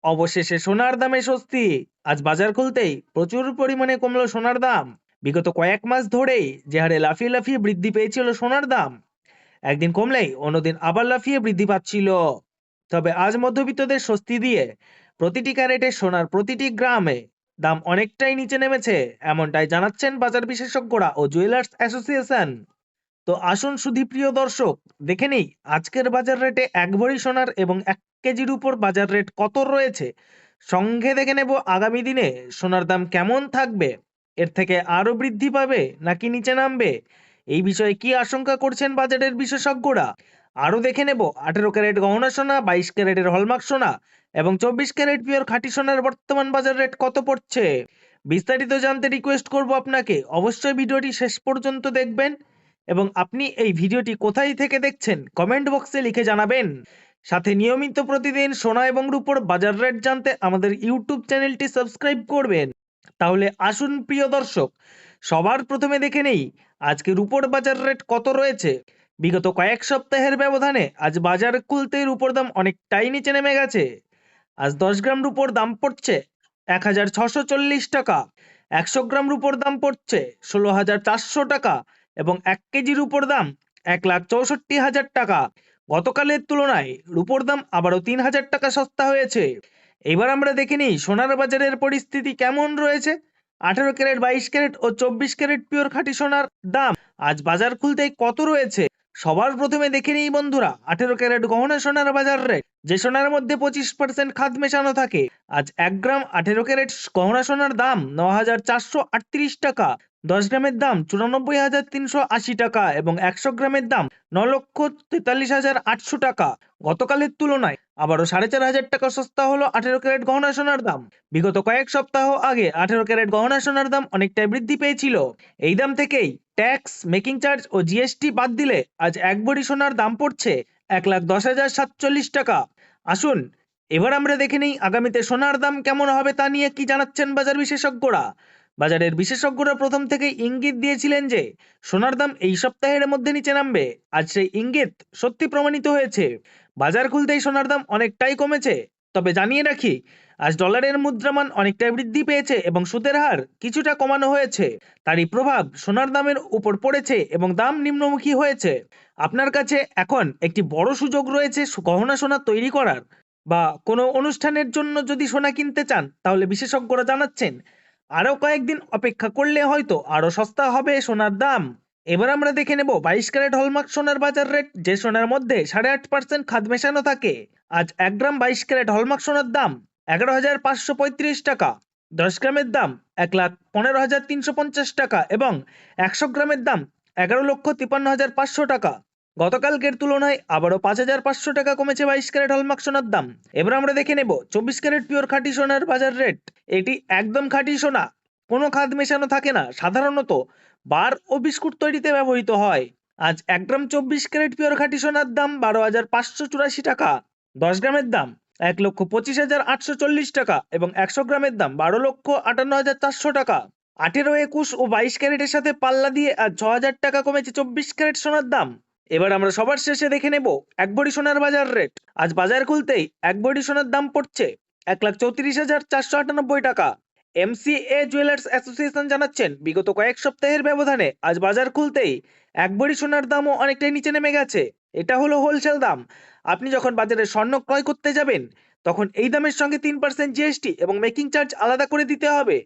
অবশেষে সোনার দামে স্বস্তি। আজ বাজার খুলতেই প্রচুর পরিমাণে কমলো সোনার দাম। বিগত কয়েক মাস ধরেই যে হারে লাফিয়ে লাফিয়ে বৃদ্ধি পেয়েছিল সোনার দাম, একদিন কমলেই অন্যদিন আবার লাফিয়ে বৃদ্ধি পাচ্ছিল। তবে আজ মধ্যবিত্তদের স্বস্তি দিয়ে প্রতিটি ক্যারেটে সোনার প্রতিটি গ্রামে দাম অনেকটাই নিচে নেমেছে, এমনটাই জানাচ্ছেন বাজার বিশেষজ্ঞরা ও জুয়েলার্স অ্যাসোসিয়েশন। তো আসুন সুধীপ্রিয় দর্শক, দেখে নিই আজকের বাজার রেটে এক ভরি সোনার এবং 1 কেজির উপর বাজার রেট কত রয়েছে। সঙ্গে দেখে নেব আগামী দিনে সোনার দাম কেমন থাকবে, এর থেকে আরো বৃদ্ধি পাবে নাকি নিচে নামবে, এই বিষয়ে কি আশঙ্কা করছেন বাজারের বিশেষজ্ঞরা। আরো দেখে নেব 18 ক্যারেট গহনা সোনা, 22 ক্যারেটের হলমার্ক সোনা এবং 24 ক্যারেট পিওর খাঁটি সোনার বর্তমান বাজার রেট কত পড়ছে। বিস্তারিত জানতে রিকোয়েস্ট করব আপনাকে অবশ্যই ভিডিওটি শেষ পর্যন্ত দেখবেন এবং আপনি এই ভিডিওটি কোথায় থেকে দেখছেন কমেন্ট বক্সে লিখে জানাবেন। সাথে নিয়মিত প্রতিদিন সোনা এবং রূপোর বাজার রেট জানতে আমাদের ইউটিউব চ্যানেলটি সাবস্ক্রাইব করবেন। তাহলে আসুন প্রিয় দর্শক, সবার প্রথমে দেখে নেই আজকে রূপোর বাজার রেট কত রয়েছে। বিগত কয়েক সপ্তাহের ব্যবধানে আজ বাজার খুলতে রূপোর দাম অনেকটাই নিচে নেমে গেছে। আজ 10 গ্রাম রূপোর দাম পড়ছে 1640 টাকা, 100 গ্রাম রূপোর দাম পড়ছে 16,400 টাকা এবং 1 কেজির উপর দাম 1,64,000 টাকা। গতকালের তুলনায় রূপোর দাম আবারও 3,000 টাকা সস্তা হয়েছে। এবার আমরা দেখে নিই সোনার বাজারের পরিস্থিতি কেমন রয়েছে। 18 ক্যারেট, 22 ক্যারেট ও 24 ক্যারেট পিওর খাঁটি সোনার দাম আজ বাজার খুলতেই কত রয়েছে। সবার প্রথমে দেখে নিই বন্ধুরা 18 ক্যারেট গহনা সোনার বাজার রেট, যে সোনার মধ্যে 25% খাদ মেশানো থাকে। আজ 1 গ্রাম 18 ক্যারেট গহনা সোনার দাম 9,438 টাকা, 10 গ্রামের দাম 94,380 টাকা এবং 100 গ্রামের দাম 9,43,800 টাকা। গতকালের তুলনায় আবারও 4,500 টাকা সস্তা হলো 18 ক্যারেট গহনা সোনার দাম। বিগত কয়েক সপ্তাহ আগে 18 ক্যারেট গহনা সোনার দাম অনেকটাই বৃদ্ধি পেয়েছিল। এই দাম থেকেই ট্যাক্স, মেকিং চার্জ ও জিএসটি বাদ দিলে আজ এক ভরি সোনার দাম পড়ছে 1,10,47 টাকা। আসুন এবার আমরা দেখে নিই আগামীতে সোনার দাম কেমন হবে তা নিয়ে কি জানাচ্ছেন বাজার বিশেষজ্ঞরা। বাজারের বিশেষজ্ঞরা প্রথম থেকেই ইঙ্গিত দিয়েছিলেন যে সোনার দাম এই সপ্তাহের মধ্যে নিচে নামবে। আজ সেই ইঙ্গিত সত্যি প্রমাণিত হয়েছে। বাজার খুলতেই সোনার দাম অনেকটাই কমেছে। তবে জানিয়ে রাখি, আজ ডলারের মুদ্রামান অনেকটাই বৃদ্ধি পেয়েছে এবং সুদের হার কিছুটা কমানো হয়েছে। তারই প্রভাব সোনার দামের উপর পড়েছে এবং দাম নিম্নমুখী হয়েছে। আপনার কাছে এখন একটি বড় সুযোগ রয়েছে গহনা সোনা তৈরি করার বা কোনো অনুষ্ঠানের জন্য যদি সোনা কিনতে চান, তাহলে বিশেষজ্ঞরা জানাচ্ছেন আরও কয়েকদিন অপেক্ষা করলে হয়তো আরও সস্তা হবে সোনার দাম। এবার আমরা দেখে নেব 22 ক্যারেট হলমার্ক সোনার বাজার রেট, যে সোনার মধ্যে 8.5% খাদ মেশানো থাকে। আজ 1 গ্রাম 22 ক্যারেট হলমার্ক সোনার দাম 11,535 টাকা, 10 গ্রামের দাম 1,15,350 টাকা এবং 100 গ্রামের দাম 11,53,500 টাকা। গতকালকের তুলনায় আবারও 5,500 টাকা কমেছে 22 ক্যারেট হলমার্ক সোনার দাম। এবার আমরা দেখে নেব 24 ক্যারেট পিওর খাঁটি সোনার বাজার রেট। এটি একদম খাঁটি সোনা, কোনো খাদ মেশানো থাকে না, সাধারণত বার ও বিস্কুট তৈরিতে ব্যবহৃত হয়। আজ 1 গ্রাম 24 ক্যারেট পিওর খাঁটি সোনার দাম 12,584 টাকা, 10 গ্রামের দাম 1,25,840 টাকা এবং 100 গ্রামের দাম 12,58,400 টাকা। 18, 21 ও 22 ক্যারেটের সাথে পাল্লা দিয়ে আজ 6,000 টাকা কমেছে 24 ক্যারেট সোনার দাম। এবার আমরা সবার শেষে দেখে নেব এক ভরি সোনার বাজার রেট। আজ বাজার খুলতেই এক ভরি সোনার দাম পড়ছে 1,34,498 টাকা। এমসিএ জুয়েলার্স অ্যাসোসিয়েশন জানাচ্ছেন বিগত কয়েক সপ্তাহের ব্যবধানে আজ বাজার খুলতেই এক ভরি সোনার দামও অনেকটাই নিচে নেমে গেছে। এটা হলো হোলসেল দাম। আপনি যখন বাজারে স্বর্ণ ক্রয় করতে যাবেন, তখন এই দামের সঙ্গে 3% জিএসটি এবং মেকিং চার্জ আলাদা করে দিতে হবে।